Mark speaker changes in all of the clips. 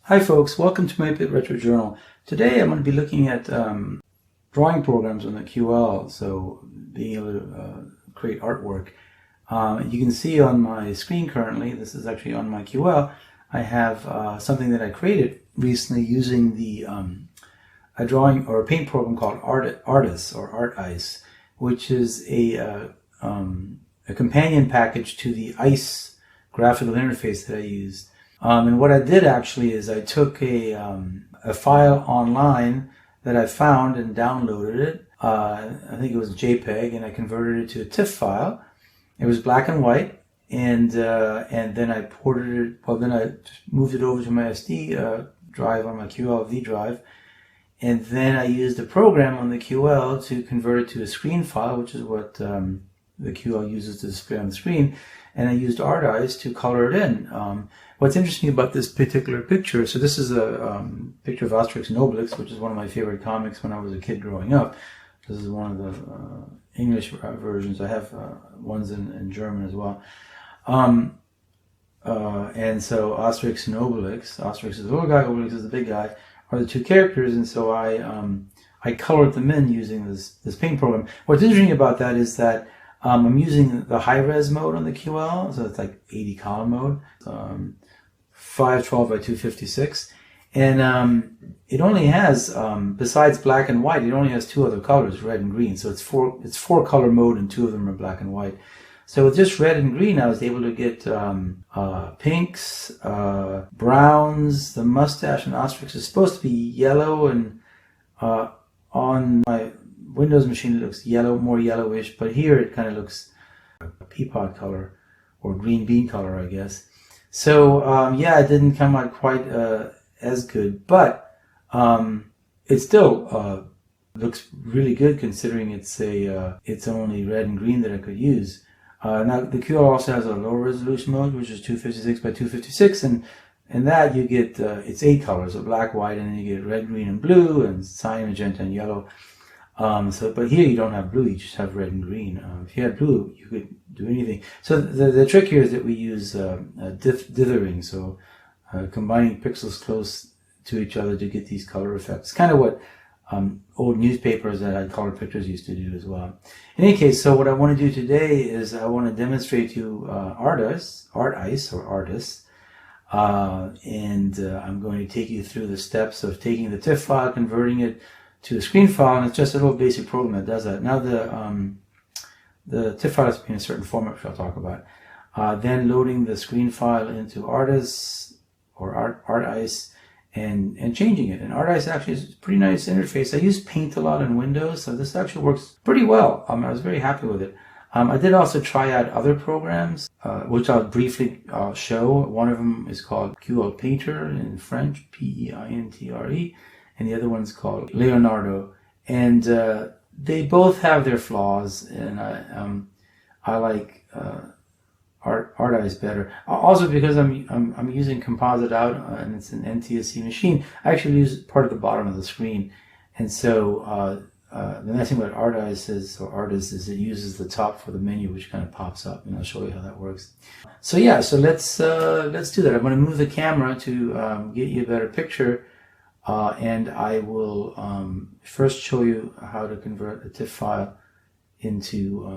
Speaker 1: Hi folks, welcome to my Bit Retro Journal. Today I'm going to be looking at drawing programs on the QL, so being able to create artwork. You can see on my screen currently, this is actually on my QL, I have something that I created recently using a drawing or a paint program called ARTice or ARTice, which is a companion package to the ICE graphical interface that I used. And what I did actually is I took a file online that I found and downloaded it. I think it was JPEG, and I converted it to a TIFF file. It was black and white, and then I ported it. Well, then I moved it over to my SD drive on my QLV drive, and then I used a program on the QL to convert it to a screen file, which is what the QL uses to display on the screen. And I used ARTice to color it in. What's interesting about this particular picture, so this is a picture of Asterix Obelix, which is one of my favorite comics when I was a kid growing up. This is one of the English versions. I have ones in German as well. And so Asterix and Obelix, Asterix is the little guy, Obelix is the big guy, are the two characters, and so I colored them in using this paint program. What's interesting about that is that I'm using the high-res mode on the QL, so it's like 80 column mode, 512 by 256, and it only has, besides black and white, it only has two other colors, red and green. So it's four color mode, and two of them are black and white. So with just red and green, I was able to get pinks, browns. The mustache and Asterix is supposed to be yellow, and on my Windows machine it looks yellow, more yellowish, but here it kind of looks a peapod color or green bean color, I guess. So yeah, it didn't come out quite as good, but it still looks really good considering it's only red and green that I could use. Now the QL also has a low resolution mode, which is 256 by 256, and in that you get it's 8 colors, so black, white, and then you get red, green, and blue, and cyan, magenta, and yellow. But here you don't have blue, you just have red and green. If you had blue, you could do anything. So the trick here is that we use dithering, so combining pixels close to each other to get these color effects. Kind of what old newspapers that had color pictures used to do as well. In any case, so what I want to do today is I want to demonstrate to you ARTice or ARTice. I'm going to take you through the steps of taking the TIFF file, converting it to a screen file, and it's just a little basic program that does that. Now the TIFF file has to be in a certain format, which I'll talk about. Then loading the screen file into ARTice or ARTice and changing it. And ARTice actually is a pretty nice interface. I use Paint a lot in Windows, so this actually works pretty well. I was very happy with it. I did also try out other programs, which I'll briefly show. One of them is called QL Peintre in French, P-E-I-N-T-R-E. And the other one's called Leonardo, and they both have their flaws, and I like ARTice better. Also because I'm using composite out, and it's an NTSC machine. I actually use part of the bottom of the screen, and so the nice thing about ARTice is it uses the top for the menu, which kind of pops up, and I'll show you how that works. So yeah, so let's do that. I'm going to move the camera to get you a better picture. And I will first show you how to convert a TIFF file into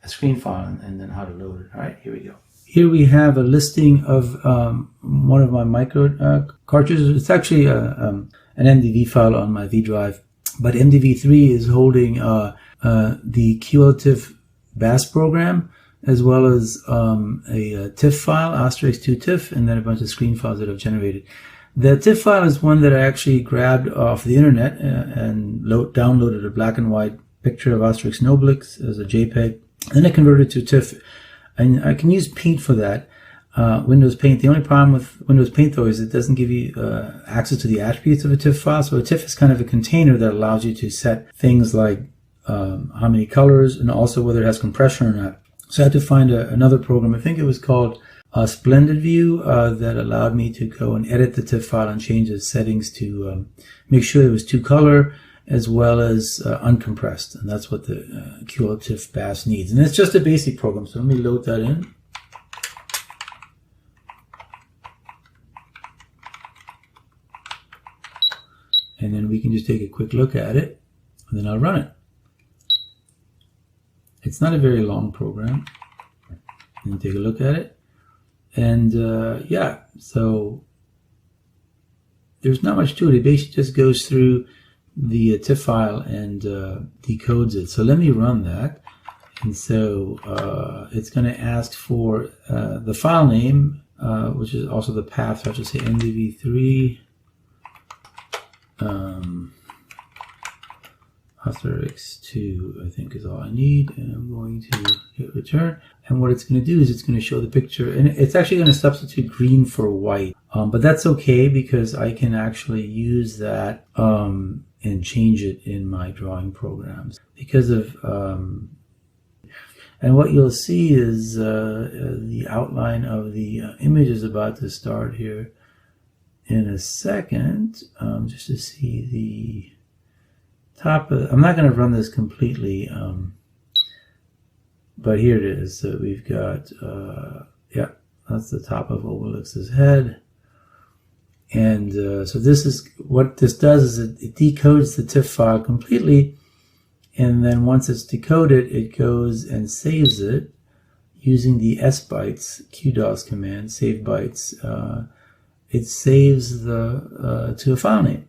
Speaker 1: a screen file, and then how to load it. All right, here we go. Here we have a listing of one of my micro cartridges. It's actually an MDV file on my V drive, but MDV3 is holding the QL TIFF BAS program, as well as a TIFF file, Asterix2 TIFF, and then a bunch of screen files that I've generated. The TIFF file is one that I actually grabbed off the internet and downloaded a black and white picture of Asterix Obelix as a JPEG. Then I converted it to TIFF, and I can use Paint for that, Windows Paint. The only problem with Windows Paint, though, is it doesn't give you access to the attributes of a TIFF file. So a TIFF is kind of a container that allows you to set things like how many colors, and also whether it has compression or not. So I had to find another program. I think it was called Splendid View that allowed me to go and edit the TIFF file and change the settings to make sure it was 2-color as well as uncompressed, and that's what the QL TIFF BAS needs. And it's just a basic program, so let me load that in. and then we can just take a quick look at it, and then I'll run it. It's not a very long program. And take a look at it, and yeah, so there's not much to it. It basically just goes through the TIFF file and decodes it. So let me run that. And so it's going to ask for the file name, which is also the path. So I should say MDV3 Asterix 2, I think is all I need. And I'm going to hit return. And what it's going to do is it's going to show the picture. And it's actually going to substitute green for white. But that's okay because I can actually use that and change it in my drawing programs. Because of and what you'll see is the outline of the image is about to start here in a second, just to see the top of, I'm not going to run this completely, but here it is. So we've got, yeah, that's the top of Obelix's head. And so this is, what this does is it decodes the TIFF file completely. And then once it's decoded, it goes and saves it using the sbytes QDOS command, save bytes. It saves the to a file name.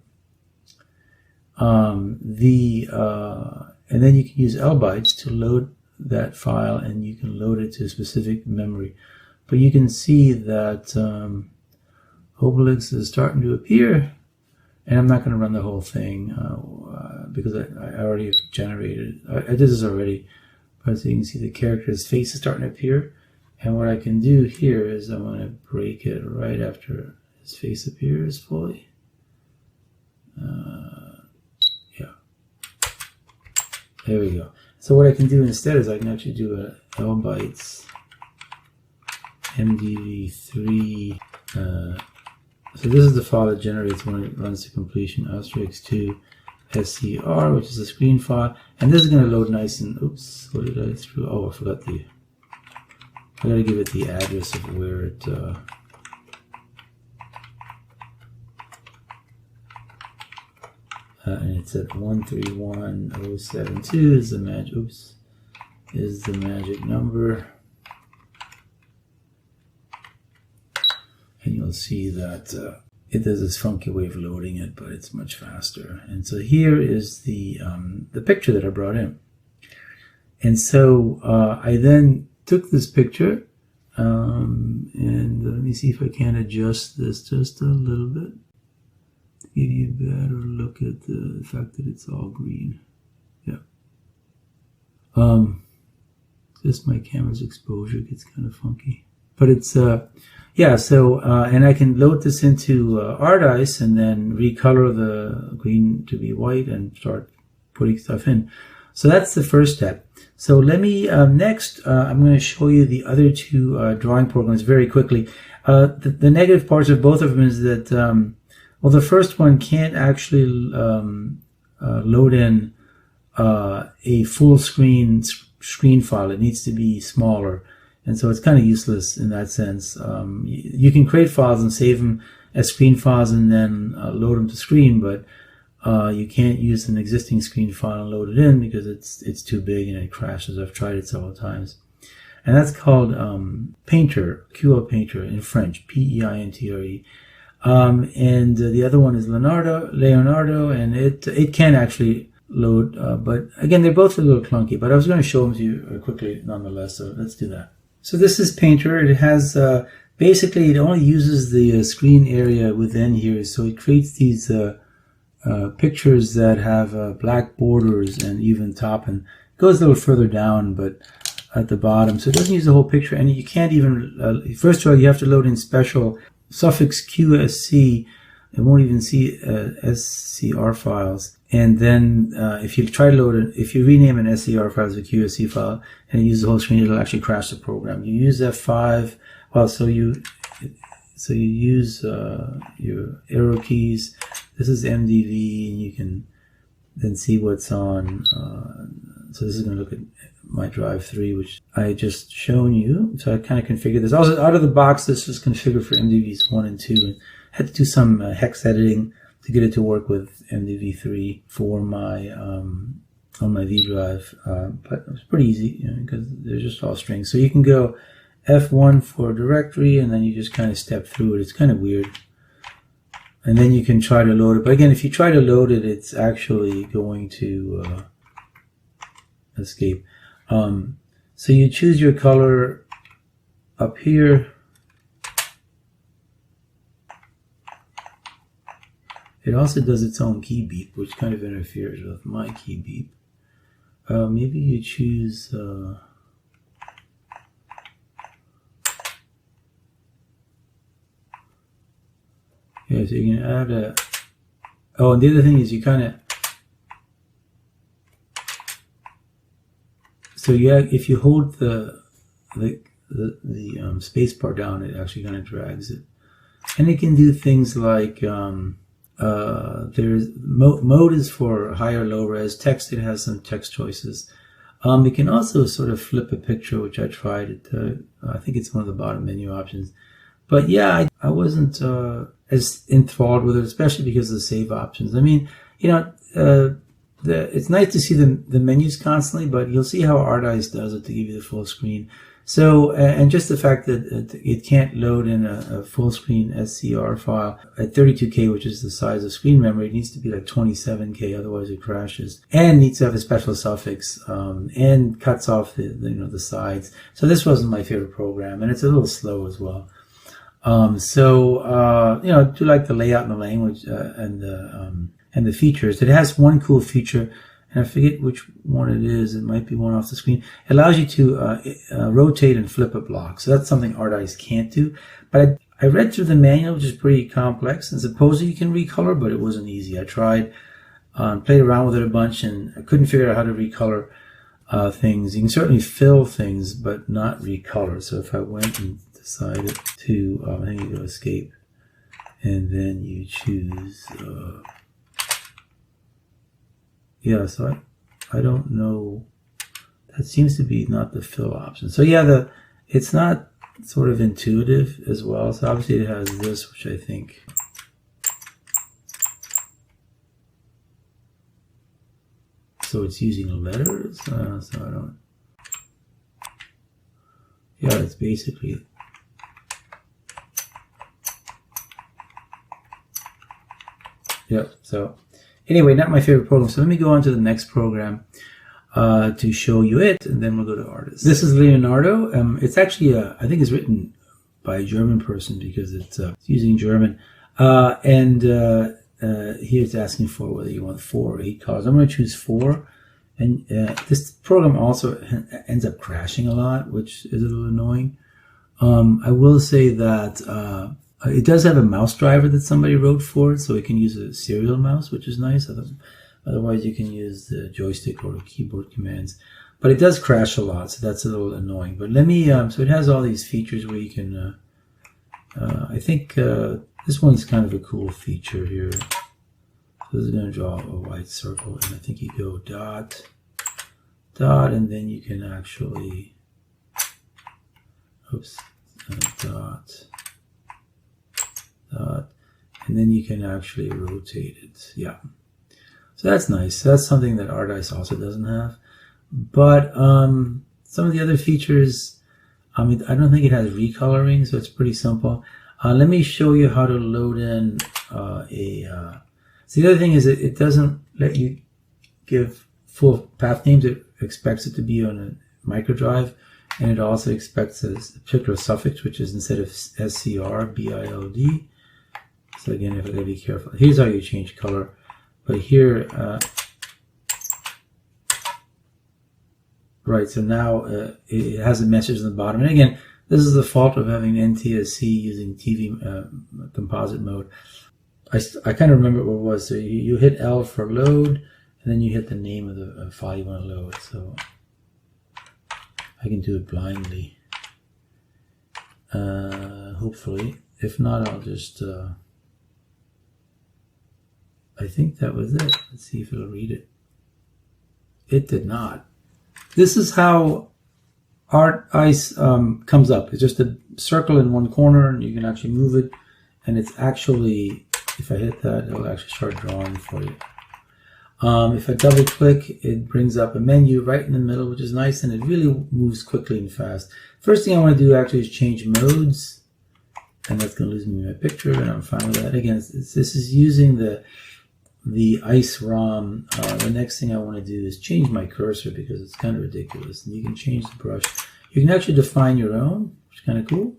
Speaker 1: And then you can use lbytes to load that file, and you can load it to a specific memory. But you can see that Obelix is starting to appear. And I'm not going to run the whole thing because I already have generated. I did this already, but so you can see the character's face is starting to appear. And what I can do here is I'm going to break it right after his face appears fully. Yeah, there we go. So what I can do instead is I can actually do a lbytes MDV3. So this is the file that generates when it runs to completion, Asterix 2 SCR, which is a screen file. And this is going to load nice and, oops, what did I throw? Oh, I forgot I got to give it the address of where it, and it's at 131072 is the magic, oops, is the magic number. And you'll see that it does this funky way of loading it, but it's much faster. And so here is the picture that I brought in. And so I then took this picture, and let me see if I can adjust this just a little bit to give you a better look at the fact that it's all green. Yeah. Just my camera's exposure gets kind of funky. But it's, yeah, so, and I can load this into ARTice and then recolor the green to be white and start putting stuff in. So that's the first step. So let me, next, I'm going to show you the other two drawing programs very quickly. The negative parts of both of them is that, well, the first one can't actually load in a full screen file. It needs to be smaller. And so it's kind of useless in that sense. You can create files and save them as screen files and then load them to screen, but you can't use an existing screen file and load it in because it's too big and it crashes. I've tried it several times. And that's called Peintre, QL Peintre in French, P-E-I-N-T-R-E. And the other one is Leonardo, and it can actually load, but again, they're both a little clunky, but I was going to show them to you quickly nonetheless, so let's do that. So this is Peintre. It has, basically, it only uses the screen area within here, so it creates these pictures that have black borders and even top, and it goes a little further down, but at the bottom, so it doesn't use the whole picture, and you can't even, first of all, you have to load in special suffix QSC. It won't even see SCR files. And then if you try to load it, if you rename an SCR file as a QSC file and you use the whole screen, it'll actually crash the program. You use F5, well, so you use your arrow keys. This is MDV, and you can then see what's on. So this is going to look at my drive 3, which I just shown you. So I kind of configured this. Also, out of the box, this was configured for MDVs 1 and 2. And had to do some hex editing to get it to work with MDV3 for my on my V drive, but it was pretty easy because they're just all strings. So you can go F1 for directory, and then you just kind of step through it. It's kind of weird. And then you can try to load it. But again, if you try to load it, it's actually going to escape. So you choose your color up here. It also does its own key beep, which kind of interferes with my key beep. Maybe you choose... yeah, so you can add a... Oh, and the other thing is you kind of... So yeah, if you hold the space bar down, it actually kind of drags it. And it can do things like... there's mode is for high or low res. Text, it has some text choices. It can also sort of flip a picture, which I tried. I think it's one of the bottom menu options. But yeah, I wasn't as enthralled with it, especially because of the save options. I mean, it's nice to see the menus constantly, but you'll see how ARTice does it to give you the full screen. So, and just the fact that it can't load in a full screen SCR file at 32K, which is the size of screen memory. It needs to be like 27K, otherwise it crashes. And needs to have a special suffix, and cuts off the sides. So this wasn't my favorite program, and it's a little slow as well. I do like the layout and the language, and the features. It has one cool feature, and I forget which one it is. It might be one off the screen. It allows you to rotate and flip a block. So that's something ARTice can't do. But I read through the manual, which is pretty complex, and supposedly you can recolor, but it wasn't easy. I tried, played around with it a bunch, and I couldn't figure out how to recolor things. You can certainly fill things, but not recolor. So if I went and decided to, I think you go escape, and then you choose... yeah, so I don't know. That seems to be not the fill option. So yeah, it's not sort of intuitive as well. So obviously it has this, which I think. So it's using letters. So I don't. Yeah, it's basically. Yep. So. Anyway, not my favorite program. So let me go on to the next program to show you it, and then we'll go to ARTice. This is Leonardo. It's actually, I think it's written by a German person because it's using German. Here it's asking for whether you want 4 or 8 colors. I'm going to choose 4. And this program also ends up crashing a lot, which is a little annoying. I will say that... it does have a mouse driver that somebody wrote for it, so it can use a serial mouse, which is nice. Otherwise, you can use the joystick or the keyboard commands. But it does crash a lot, so that's a little annoying. But let me, so it has all these features where you can, I think this one's kind of a cool feature here. So this is going to draw a white circle, and I think you go dot, dot, and then you can actually, dot, and then you can actually rotate it. Yeah, so that's nice. So that's something that ARTice also doesn't have. But some of the other features, I mean, I don't think it has recoloring, so it's pretty simple. Let me show you how to load in so the other thing is it doesn't let you give full path names. It expects it to be on a microdrive, and it also expects a particular suffix, which is instead of SCR, BILD. So again, you have to be careful. Here's how you change color. But here, right, so now it has a message in the bottom. And again, this is the fault of having NTSC using TV composite mode. I kind of remember what it was. So you hit L for load, and then you hit the name of the file you want to load. So I can do it blindly. Hopefully. If not, I'll just... I think that was it. Let's see if it'll read it. It did not. This is how ARTice comes up. It's just a circle in one corner, and you can actually move it, and it's actually if I hit that, it'll actually start drawing for you. If I double click, it brings up a menu right in the middle, which is nice, and it really moves quickly and fast. First thing I want to do actually is change modes, and that's going to lose me my picture, and I'm fine with that. Again, this is using the ice ROM. The next thing I want to do is change my cursor because it's kind of ridiculous. And you can change the brush. You can actually define your own, which is kind of cool.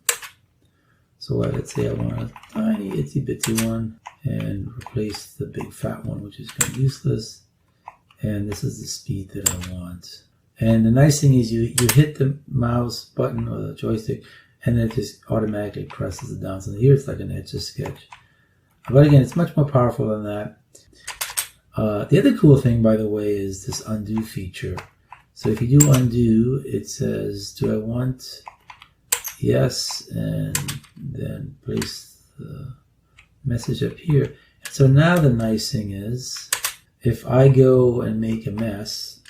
Speaker 1: So let's say I want a tiny itsy bitsy one and replace the big fat one, which is kind of useless. And this is the speed that I want. And the nice thing is you hit the mouse button or the joystick, and then it just automatically presses it down. So here it's like an Etch-a-Sketch. But again, it's much more powerful than that. The other cool thing, by the way, is this undo feature. So if you do undo, it says, do I want yes, and then place the message up here. So now the nice thing is, if I go and make a mess,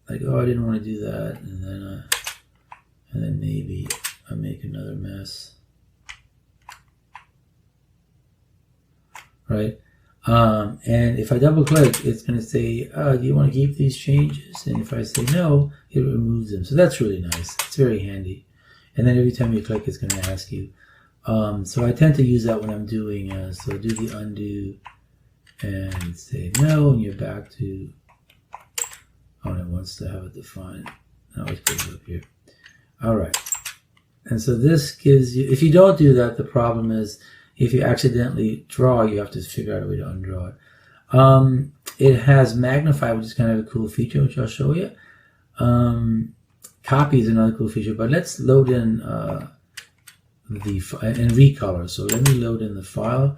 Speaker 1: like, oh, I didn't want to do that, and then maybe I make another mess, right? And if I double click, it's going to say, do you want to keep these changes? And if I say no, it removes them. So that's really nice. It's very handy. And then every time you click, it's going to ask you. So I tend to use that when I'm doing, so do the undo and say no, and you're back to, oh, it wants to have it defined. Now let's put it up here. All right. And so this gives you, if you don't do that, the problem is, if you accidentally draw, you have to figure out a way to undraw it. It has magnify, which is kind of a cool feature, which I'll show you. Copy is another cool feature, but let's load in and recolor. So let me load in the file.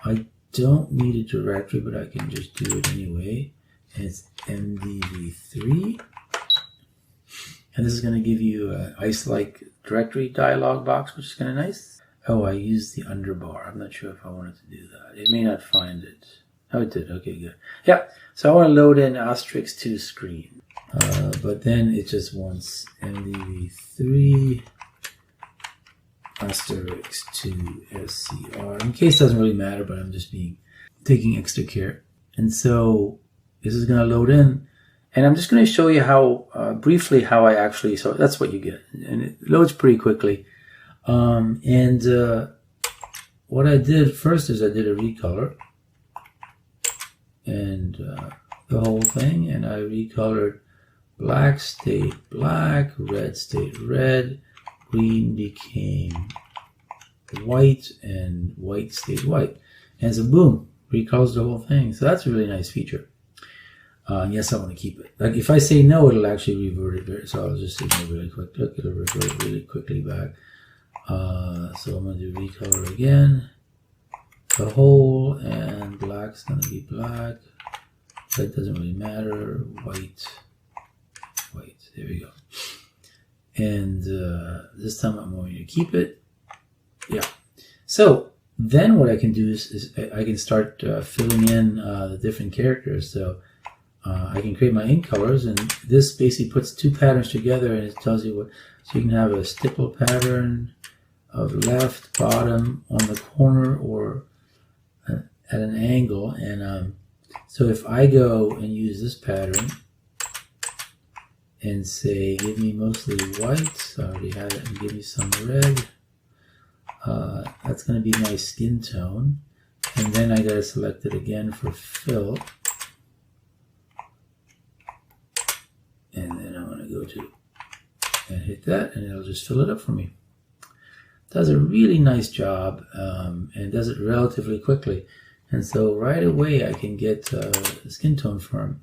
Speaker 1: I don't need a directory, but I can just do it anyway. And it's MDV3. And this is going to give you an ice-like directory dialog box, which is kind of nice. Oh, I used the underbar. I'm not sure if I wanted to do that. It may not find it. Oh, it did. Okay, good. Yeah, so I want to load in Asterix 2 screen. But then it just wants MDV3 Asterix 2 SCR. In case it doesn't really matter, but I'm just taking extra care. And so this is going to load in. And I'm just going to show you how, briefly, how I actually, so that's what you get. And it loads pretty quickly. What I did first is I did a recolor and the whole thing, and I recolored black stayed black, red stayed red, green became white, and white stayed white. And so boom, recolors the whole thing. So that's a really nice feature. Yes, I want to keep it. Like if I say no, it'll actually revert it. So I'll just say no really quick. Look, it'll revert really quickly back. So I'm going to do recolor again, the whole, and black's going to be black, that doesn't really matter, white, there we go. And this time I'm going to keep it, yeah. So then what I can do is I can start filling in the different characters. So I can create my ink colors, and this basically puts two patterns together, and it tells you what, so you can have a stipple pattern of left, bottom, on the corner, or at an angle. And so if I go and use this pattern and say, give me mostly white, I already had it, and give me some red, that's going to be my skin tone. And then I got to select it again for fill. And then I'm going to go to and hit that, and it'll just fill it up for me. Does a really nice job, and does it relatively quickly. And so right away I can get the skin tone firm.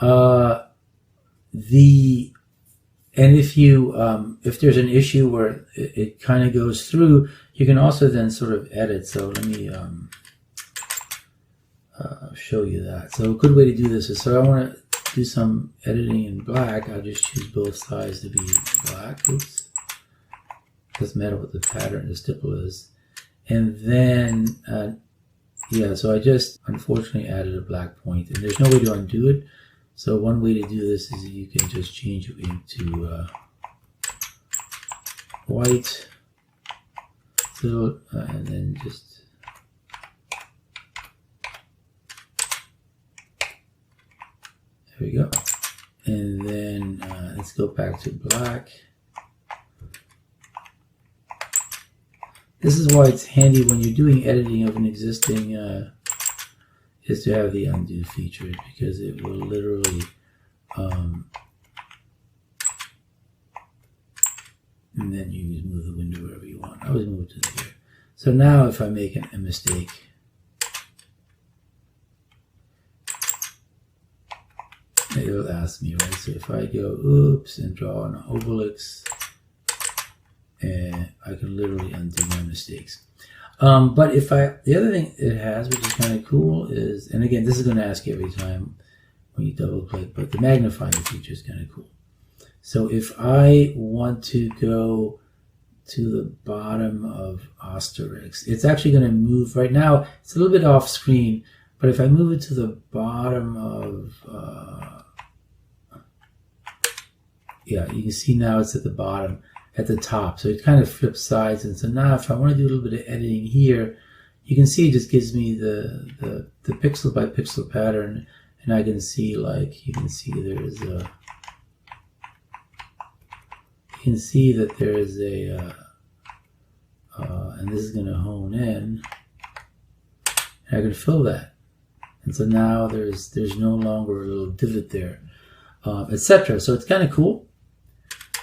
Speaker 1: And if you if there's an issue where it kind of goes through, you can also then sort of edit. So let me show you that. So a good way to do this is, so I want to do some editing in black. I'll just choose both sides to be black. Oops. Doesn't matter what the pattern, the stipple is. And then, yeah, so I just unfortunately added a black point, and there's no way to undo it. So one way to do this is you can just change it into white, so, and then just There we go. And then let's go back to black. This is why it's handy when you're doing editing of an existing, is to have the undo feature, because it will literally, and then you just move the window wherever you want. I always move it to here. So now if I make a mistake, it'll ask me, right? So if I go, oops, and draw an Obelix, and I can literally undo my mistakes. But if the other thing it has, which is kind of cool, is, and again, this is going to ask you every time when you double click, but the magnifying feature is kind of cool. So if I want to go to the bottom of Asterix, it's actually going to move. Right now, it's a little bit off screen, but if I move it to the bottom of, yeah, you can see now it's at the bottom, at the top. So it kind of flips sides. And so now if I want to do a little bit of editing here, you can see it just gives me the pixel by pixel pattern. And I can see, like, you can see there's a, you can see that there is a, and this is going to hone in, and I can fill that. And so now there's no longer a little divot there, etc. So it's kind of cool.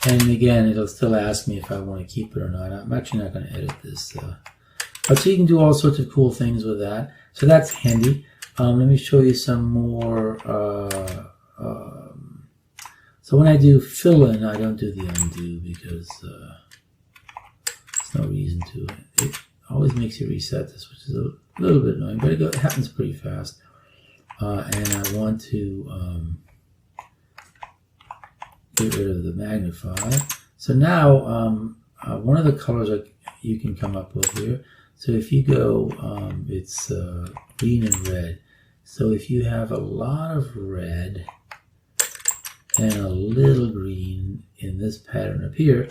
Speaker 1: And again, it'll still ask me if I want to keep it or not. I'm actually not going to edit this. But so you can do all sorts of cool things with that. So that's handy. Let me show you some more. So when I do fill in, I don't do the undo because there's no reason to. It always makes you reset this, which is a little bit annoying, but it happens pretty fast. And I want to get rid of the magnify. So now one of the colors that you can come up with here. So if you go, it's green and red. So if you have a lot of red and a little green in this pattern up here,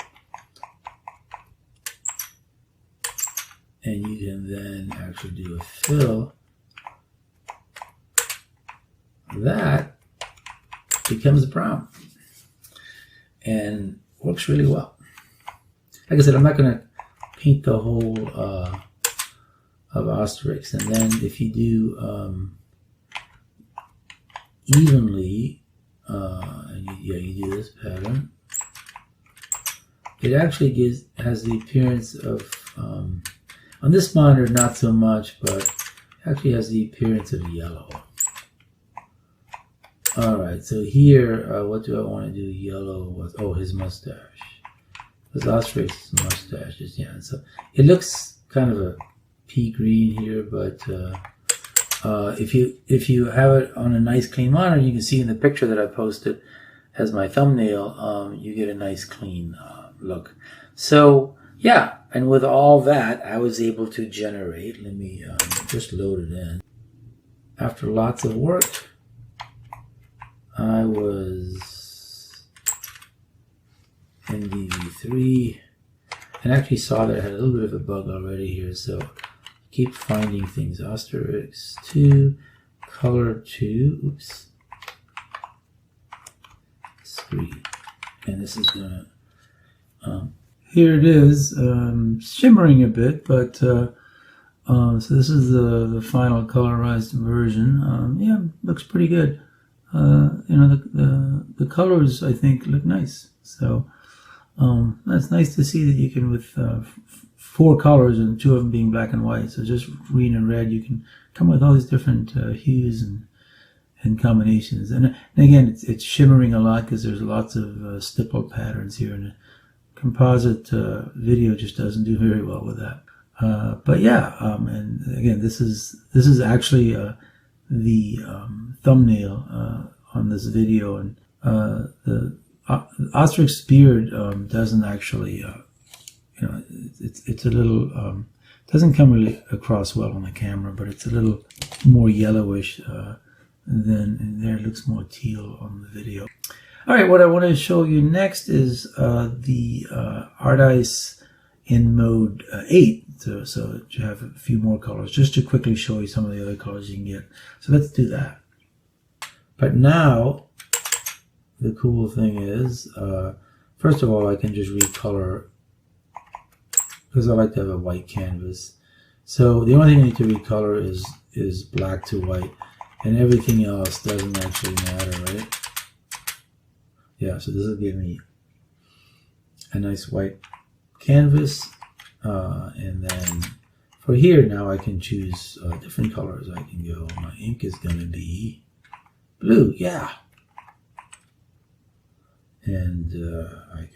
Speaker 1: and you can then actually do a fill, that becomes brown and works really well. Like I said, I'm not going to paint the whole of Asterix. And then if you do evenly, and you do this pattern, it actually has the appearance of, on this monitor not so much, but it actually has the appearance of yellow. Alright, so here, what do I want to do yellow with? Oh, his mustache. Because Asterix's mustache is, yeah. So it looks kind of a pea green here, but if you have it on a nice clean monitor, you can see in the picture that I posted as my thumbnail, you get a nice clean look. So yeah, and with all that, I was able to generate. Let me just load it in. After lots of work, I was in DV3 and actually saw that I had a little bit of a bug already here, so keep finding things. Asterix 2, color 2, oops, 3, and this is gonna, here it is, shimmering a bit, but so this is the final colorized version. Yeah, looks pretty good. You know, the colors I think look nice. So that's nice to see that you can, with 4 colors and 2 of them being black and white, so just green and red, you can come with all these different hues and combinations. And again, it's shimmering a lot because there's lots of stipple patterns here, and a composite video just doesn't do very well with that. But yeah, and again, this is actually the thumbnail on this video, and the Asterix beard doesn't actually, you know, it's a little, doesn't come really across well on the camera, but it's a little more yellowish than there. It looks more teal on the video. All right, what I want to show you next is the ARTice in mode 8. So you have a few more colors, just to quickly show you some of the other colors you can get. So let's do that. But now the cool thing is, first of all, I can just recolor because I like to have a white canvas. So the only thing I need to recolor is black to white, and everything else doesn't actually matter, right? Yeah, so this will give me a nice white canvas, and then for here now I can choose different colors. I can go, my ink is going to be blue, yeah. And I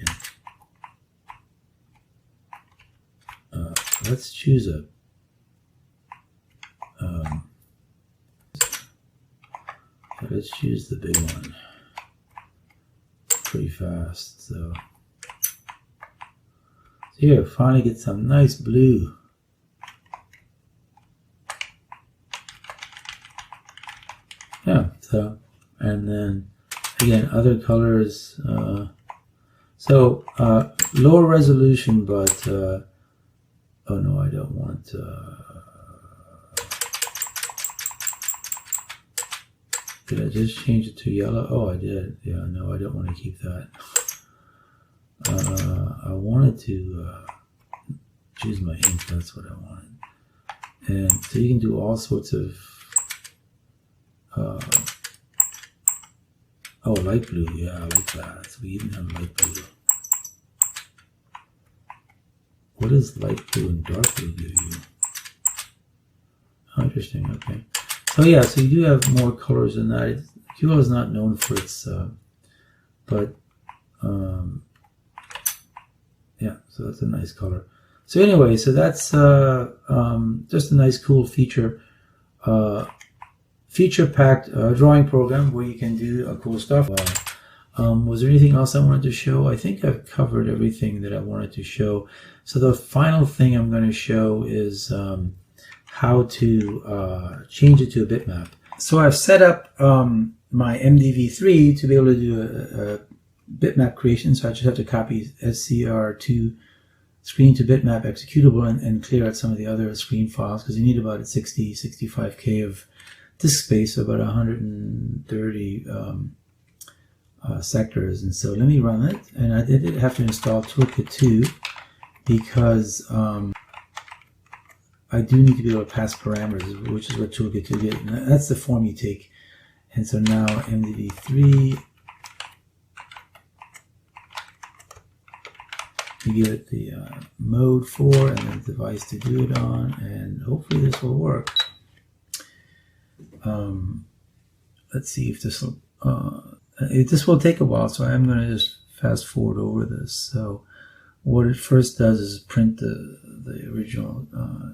Speaker 1: can, let's choose a, let's choose the big one pretty fast. So here, finally get some nice blue. Yeah, so, and then again, other colors. So lower resolution, but oh no, I don't want. Did I just change it to yellow? Oh, I did. Yeah, no, I don't want to keep that. I wanted to choose my ink. That's what I wanted. And so you can do all sorts of. Oh, light blue. Yeah, I like that. So we even have light blue. What does light blue and dark blue give you? Oh, interesting. Okay. So yeah, so you do have more colors than that. QL is not known for its, but yeah, so that's a nice color. So anyway, so that's just a nice, cool feature. Feature-packed drawing program where you can do cool stuff. Was there anything else I wanted to show? I think I've covered everything that I wanted to show. So the final thing I'm going to show is how to change it to a bitmap. So I've set up my MDV3 to be able to do a bitmap creation. So I just have to copy SCR2 screen to bitmap executable and clear out some of the other screen files because you need about 65K of disk space, so about 130 sectors. And so let me run it. And I did have to install Toolkit 2 because I do need to be able to pass parameters, which is what Toolkit 2 did. And that's the form you take. And so now MDV3, you give it the mode 4 and the device to do it on, and hopefully this will work. Let's see if this will, this will take a while, so I'm going to just fast forward over this. So what it first does is print the original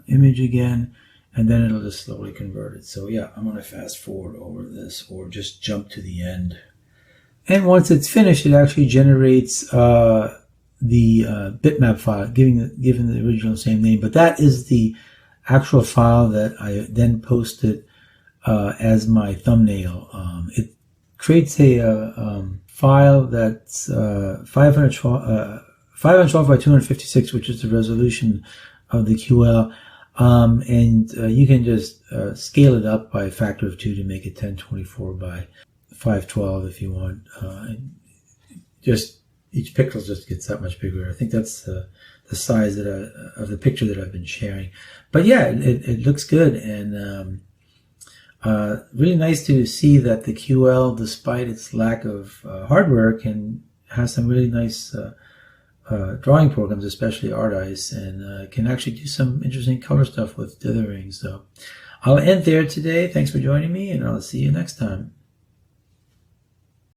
Speaker 1: image again, and then it'll just slowly convert it. So yeah, I'm going to fast forward over this or just jump to the end. And once it's finished, it actually generates the bitmap file, given the original same name. But that is the actual file that I then posted as my thumbnail. It creates a file that's 512 by 256, which is the resolution of the QL, and you can just scale it up by a factor of 2 to make it 1024 by 512 if you want. Just each pixel just gets that much bigger. I think that's the size of the picture that I've been sharing. But yeah, it looks good, and really nice to see that the QL, despite its lack of hardware, has some really nice drawing programs, especially ARTice, and can actually do some interesting color stuff with dithering. So I'll end there today. Thanks for joining me, and I'll see you next time.